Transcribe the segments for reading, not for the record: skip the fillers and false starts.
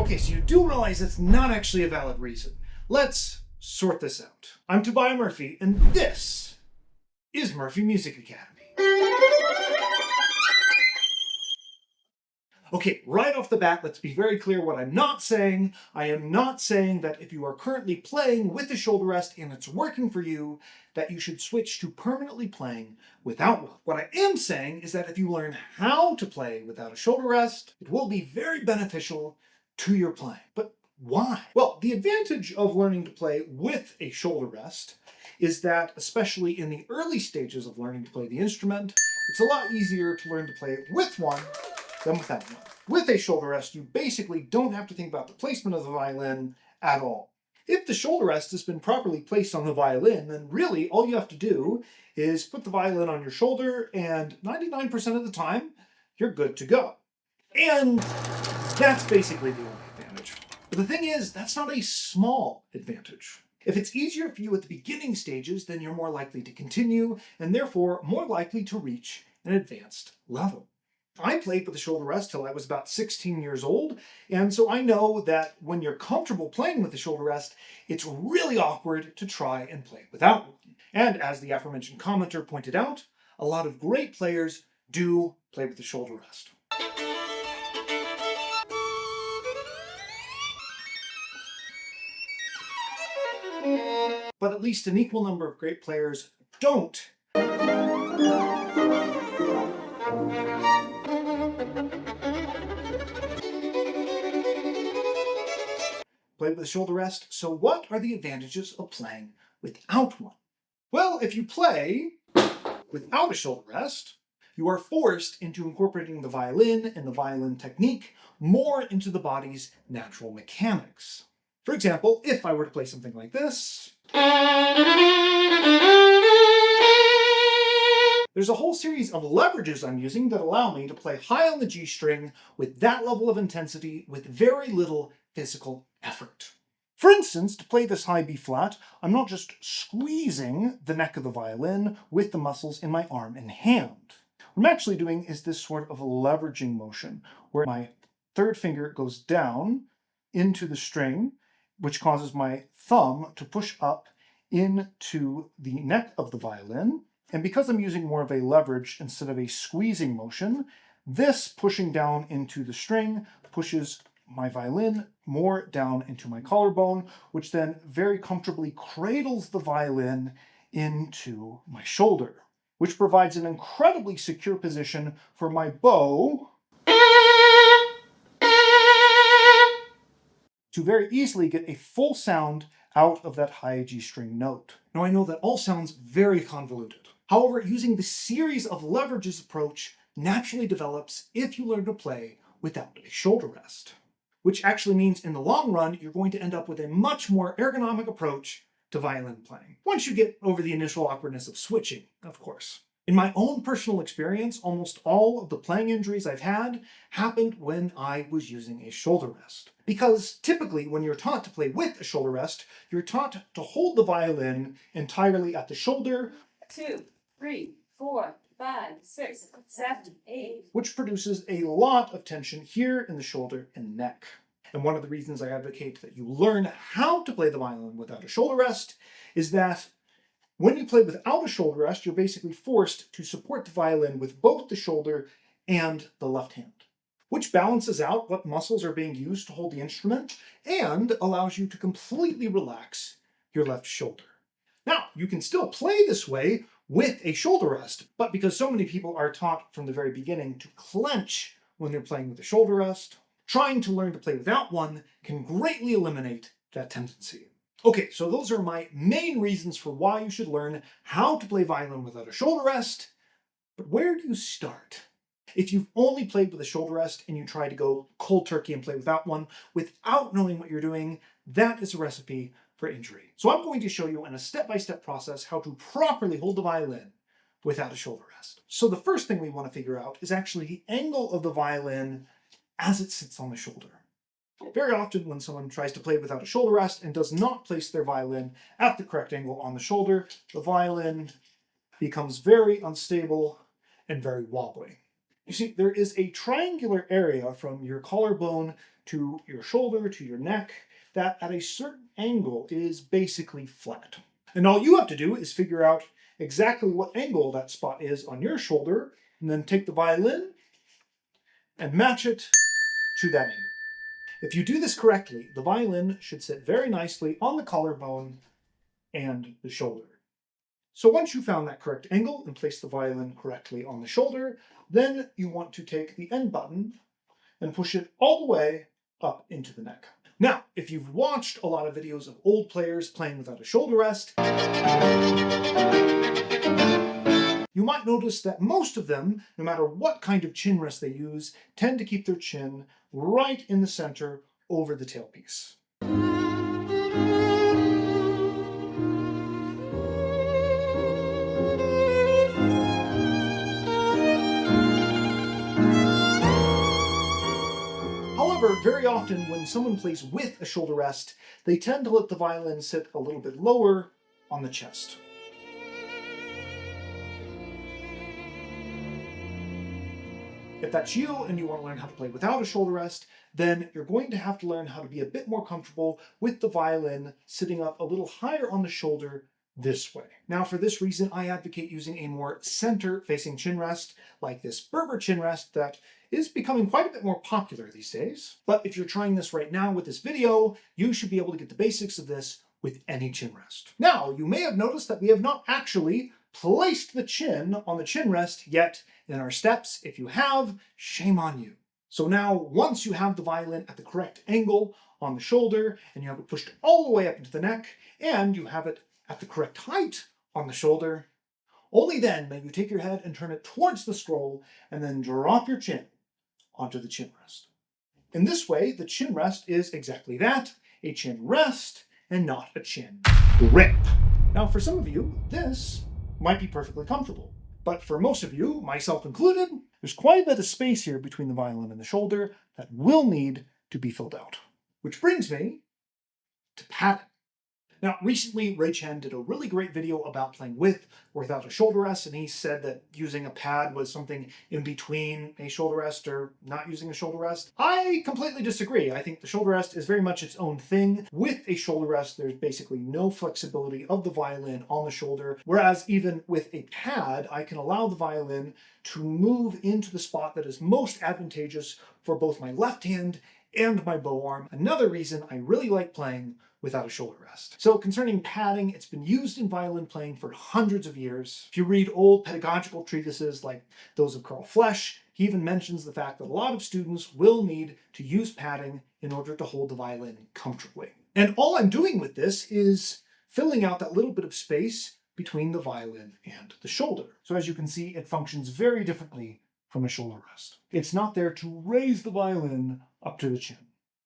Okay, so you do realize it's not actually a valid reason. Let's sort this out. I'm Tobias Murphy, and this is Murphy Music Academy. Okay, right off the bat, let's be very clear what I'm not saying. I am not saying that if you are currently playing with a shoulder rest and it's working for you, that you should switch to permanently playing without one. What I am saying is that if you learn how to play without a shoulder rest, it will be very beneficial to your playing. But why? Well, the advantage of learning to play with a shoulder rest is that, especially in the early stages of learning to play the instrument, it's a lot easier to learn to play it with one than without one. With a shoulder rest, you basically don't have to think about the placement of the violin at all. If the shoulder rest has been properly placed on the violin, then really all you have to do is put the violin on your shoulder, and 99% of the time, you're good to go. And that's basically the only advantage. But the thing is, that's not a small advantage. If it's easier for you at the beginning stages, then you're more likely to continue, and therefore more likely to reach an advanced level. I played with a shoulder rest till I was about 16 years old, and so I know that when you're comfortable playing with the shoulder rest, it's really awkward to try and play without one. And as the aforementioned commenter pointed out, a lot of great players do play with the shoulder rest. But at least an equal number of great players don't. Play with a shoulder rest. So what are the advantages of playing without one? Well, if you play without a shoulder rest, you are forced into incorporating the violin and the violin technique more into the body's natural mechanics. For example, if I were to play something like this, there's a whole series of leverages I'm using that allow me to play high on the G string with that level of intensity with very little physical effort. For instance, to play this high B flat, I'm not just squeezing the neck of the violin with the muscles in my arm and hand. What I'm actually doing is this sort of leveraging motion, where my third finger goes down into the string, which causes my thumb to push up into the neck of the violin. And because I'm using more of a leverage instead of a squeezing motion, this pushing down into the string pushes my violin more down into my collarbone, which then very comfortably cradles the violin into my shoulder, which provides an incredibly secure position for my bow to very easily get a full sound out of that high G string note. Now I know that all sounds very convoluted. However, using the series of leverages approach naturally develops if you learn to play without a shoulder rest, which actually means in the long run, you're going to end up with a much more ergonomic approach to violin playing, once you get over the initial awkwardness of switching, of course. In my own personal experience, almost all of the playing injuries I've had happened when I was using a shoulder rest. Because typically when you're taught to play with a shoulder rest, you're taught to hold the violin entirely at the shoulder. 2, 3, 4, 5, 6, 7, 8. Which produces a lot of tension here in the shoulder and neck. And one of the reasons I advocate that you learn how to play the violin without a shoulder rest is that when you play without a shoulder rest, you're basically forced to support the violin with both the shoulder and the left hand, which balances out what muscles are being used to hold the instrument and allows you to completely relax your left shoulder. Now, you can still play this way with a shoulder rest, but because so many people are taught from the very beginning to clench when they're playing with a shoulder rest, trying to learn to play without one can greatly eliminate that tendency. Okay, so those are my main reasons for why you should learn how to play violin without a shoulder rest. But where do you start? If you've only played with a shoulder rest and you try to go cold turkey and play without one without knowing what you're doing, that is a recipe for injury. So I'm going to show you in a step-by-step process how to properly hold the violin without a shoulder rest. So the first thing we want to figure out is actually the angle of the violin as it sits on the shoulder. Very often when someone tries to play without a shoulder rest and does not place their violin at the correct angle on the shoulder, the violin becomes very unstable and very wobbly. You see, there is a triangular area from your collarbone to your shoulder to your neck that at a certain angle is basically flat. And all you have to do is figure out exactly what angle that spot is on your shoulder, and then take the violin and match it to that angle. If you do this correctly, the violin should sit very nicely on the collarbone and the shoulder. So once you found that correct angle and placed the violin correctly on the shoulder, then you want to take the end button and push it all the way up into the neck. Now, if you've watched a lot of videos of old players playing without a shoulder rest, you might notice that most of them, no matter what kind of chin rest they use, tend to keep their chin right in the center over the tailpiece. However, very often when someone plays with a shoulder rest, they tend to let the violin sit a little bit lower on the chest. If that's you and you want to learn how to play without a shoulder rest, then you're going to have to learn how to be a bit more comfortable with the violin sitting up a little higher on the shoulder this way. Now, for this reason, I advocate using a more center-facing chin rest, like this Berber chin rest that is becoming quite a bit more popular these days. But if you're trying this right now with this video, you should be able to get the basics of this with any chin rest. Now, you may have noticed that we have not actually placed the chin on the chin rest yet in our steps. If you have, shame on you. So now, once you have the violin at the correct angle on the shoulder, and you have it pushed all the way up into the neck, and you have it at the correct height on the shoulder, only then may you take your head and turn it towards the scroll, and then drop your chin onto the chin rest. In this way, the chin rest is exactly that, a chin rest, and not a chin grip. Now, for some of you, this might be perfectly comfortable. But for most of you, myself included, there's quite a bit of space here between the violin and the shoulder that will need to be filled out. Which brings me to padding. Now, recently, Ray Chen did a really great video about playing with or without a shoulder rest, and he said that using a pad was something in between a shoulder rest or not using a shoulder rest. I completely disagree. I think the shoulder rest is very much its own thing. With a shoulder rest, there's basically no flexibility of the violin on the shoulder, whereas even with a pad, I can allow the violin to move into the spot that is most advantageous for both my left hand and my bow arm. Another reason I really like playing without a shoulder rest. So concerning padding, it's been used in violin playing for hundreds of years. If you read old pedagogical treatises like those of Carl Flesch, he even mentions the fact that a lot of students will need to use padding in order to hold the violin comfortably. And all I'm doing with this is filling out that little bit of space between the violin and the shoulder. So as you can see, it functions very differently from a shoulder rest. It's not there to raise the violin up to the chin.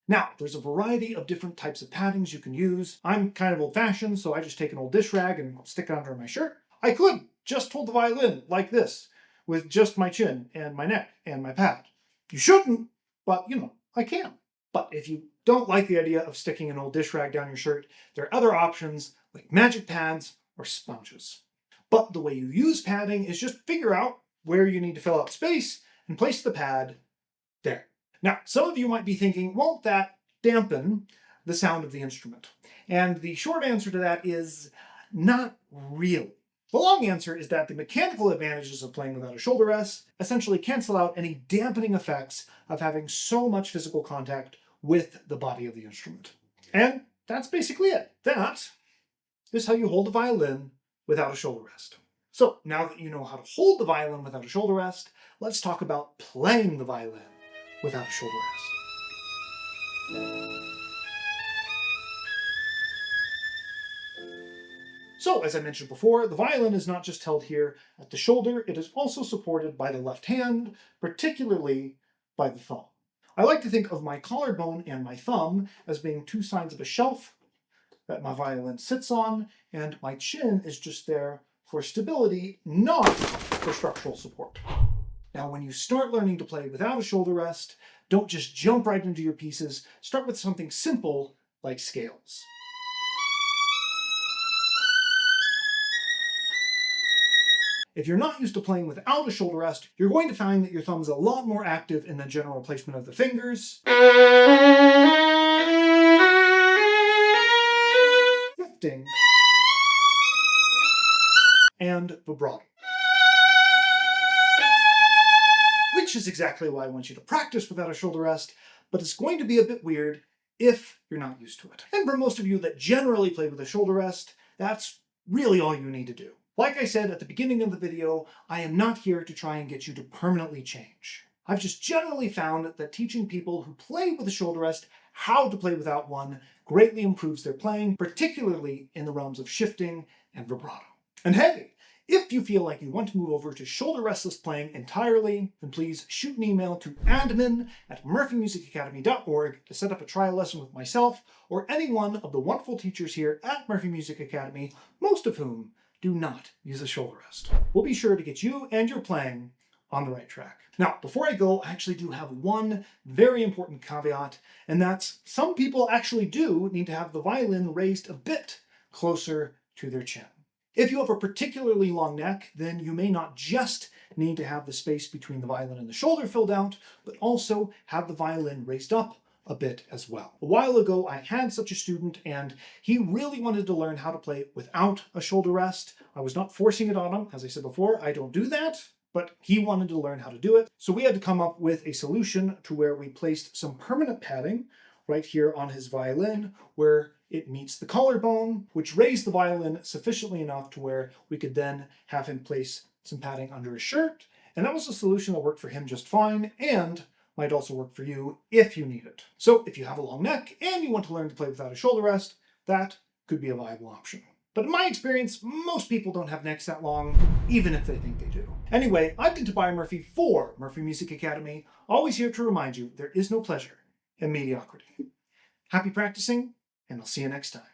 Now, there's a variety of different types of paddings you can use. I'm kind of old-fashioned, so I just take an old dish rag and stick it under my shirt. I could just hold the violin like this, with just my chin and my neck and my pad. You shouldn't, but I can. But if you don't like the idea of sticking an old dish rag down your shirt, there are other options like magic pads or sponges. But the way you use padding is just figure out where you need to fill out space and place the pad there. Now, some of you might be thinking, won't that dampen the sound of the instrument? And the short answer to that is not really. The long answer is that the mechanical advantages of playing without a shoulder rest essentially cancel out any dampening effects of having so much physical contact with the body of the instrument. And that's basically it. That is how you hold the violin without a shoulder rest. So now that you know how to hold the violin without a shoulder rest, let's talk about playing the violin without a shoulder rest. So, as I mentioned before, the violin is not just held here at the shoulder, it is also supported by the left hand, particularly by the thumb. I like to think of my collarbone and my thumb as being two sides of a shelf that my violin sits on, and my chin is just there for stability, not for structural support. Now, when you start learning to play without a shoulder rest, don't just jump right into your pieces. Start with something simple like scales. if you're not used to playing without a shoulder rest, you're going to find that your thumb is a lot more active in the general placement of the fingers, shifting, and vibrato. Which is exactly why I want you to practice without a shoulder rest, but it's going to be a bit weird if you're not used to it. And for most of you that generally play with a shoulder rest, that's really all you need to do. Like I said at the beginning of the video, I am not here to try and get you to permanently change. I've just generally found that teaching people who play with a shoulder rest how to play without one greatly improves their playing, particularly in the realms of shifting and vibrato. And hey, if you feel like you want to move over to shoulder restless playing entirely, then please shoot an email to admin@murphymusicacademy.org to set up a trial lesson with myself or any one of the wonderful teachers here at Murphy Music Academy, most of whom do not use a shoulder rest. We'll be sure to get you and your playing on the right track. Now, before I go, I actually do have one very important caveat, and that's some people actually do need to have the violin raised a bit closer to their chin. If you have a particularly long neck, then you may not just need to have the space between the violin and the shoulder filled out, but also have the violin raised up a bit as well. A while ago, I had such a student, and he really wanted to learn how to play without a shoulder rest. I was not forcing it on him. As I said before, I don't do that, but he wanted to learn how to do it. So we had to come up with a solution to where we placed some permanent padding right here on his violin, where it meets the collarbone, which raised the violin sufficiently enough to where we could then have him place some padding under his shirt. And that was a solution that worked for him just fine, and might also work for you if you need it. So if you have a long neck and you want to learn to play without a shoulder rest, that could be a viable option. But in my experience, most people don't have necks that long, even if they think they do. Anyway, I've been Tobias Murphy for Murphy Music Academy, always here to remind you there is no pleasure in mediocrity. Happy practicing, and I'll see you next time.